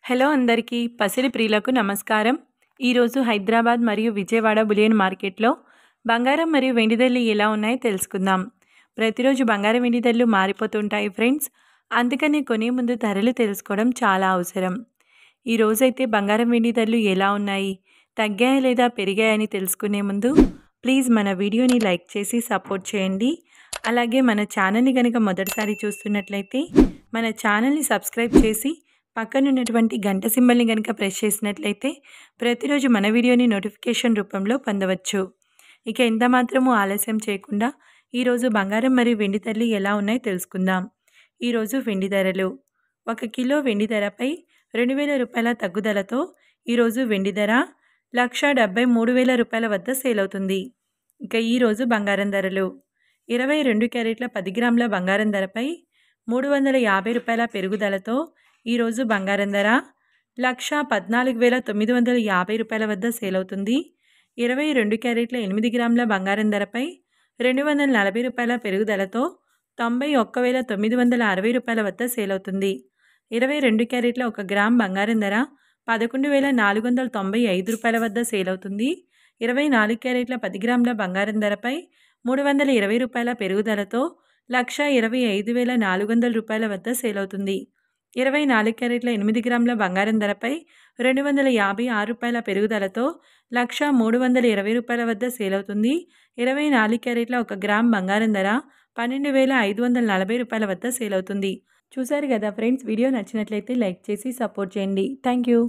Hello అందరికీ పసిడి ప్రియులకు నమస్కారం. ఈరోజు హైదరాబాద్ మరియు విజయవాడ బులియన్ మార్కెట్లో బంగారం మరియు వెండి ధరలు ఎలా ఉన్నాయో తెలుసుకుందాం. ప్రతిరోజు బంగారం వెండి ధరలు మారిపోతుంటాయి ఫ్రెండ్స్. అందుకని కొనే ముందు ధరలు తెలుసుకోవడం చాలా అవసరం. ఈరోజైతే బంగారం వెండి ధరలు ఎలా ఉన్నాయి, తగ్గాయా లేదా పెరిగాయని తెలుసుకునే ముందు ప్లీజ్ మన వీడియోని లైక్ చేసి సపోర్ట్ చేయండి. అలాగే మన ఛానల్ని కనుక మొదటిసారి చూస్తున్నట్లయితే మన ఛానల్ని సబ్స్క్రైబ్ చేసి పక్కనున్నటువంటి గంట సింబల్ని కనుక ప్రెస్ చేసినట్లయితే ప్రతిరోజు మన వీడియోని నోటిఫికేషన్ రూపంలో పొందవచ్చు. ఇక ఎంత మాత్రమూ ఆలస్యం చేయకుండా ఈరోజు బంగారం మరియు వెండి ధరలు ఎలా ఉన్నాయో తెలుసుకుందాం. ఈరోజు వెండి ధరలు 1 కిలో వెండి ధరపై 2000 రూపాయల తగ్గుదలతో ఈరోజు వెండి ధర 1,73,000 రూపాయల వద్ద సేల్ అవుతుంది. ఇక ఈరోజు బంగారం ధరలు 22 క్యారెట్ల 10 గ్రాముల బంగారం ధరపై 350 రూపాయల పెరుగుదలతో ఈరోజు బంగారం ధర 1,14,950 రూపాయల వద్ద సేల్ అవుతుంది. 22 క్యారెట్ల 8 గ్రాముల బంగారం ధరపై 240 రూపాయల పెరుగుదలతో 91,960 రూపాయల వద్ద సేల్ అవుతుంది. 22 క్యారెట్ల 1 గ్రామ్ బంగారం ధర 11,495 రూపాయల వద్ద సేల్ అవుతుంది. 24 క్యారెట్ల 10 గ్రాముల బంగారం ధరపై 320 రూపాయల పెరుగుదలతో 1,25,400 రూపాయల వద్ద సేల్ అవుతుంది. 24 క్యారెట్ల 8 గ్రాముల బంగారం ధరపై 256 రూపాయల పెరుగుదలతో 1,320 రూపాయల వద్ద సేల్ అవుతుంది. 24 క్యారెట్ల 1 గ్రామ్ బంగారం ధర 12,540 రూపాయల వద్ద సేల్ అవుతుంది. చూసారు కదా ఫ్రెండ్స్, వీడియో నచ్చినట్లయితే లైక్ చేసి సపోర్ట్ చేయండి. Thank you.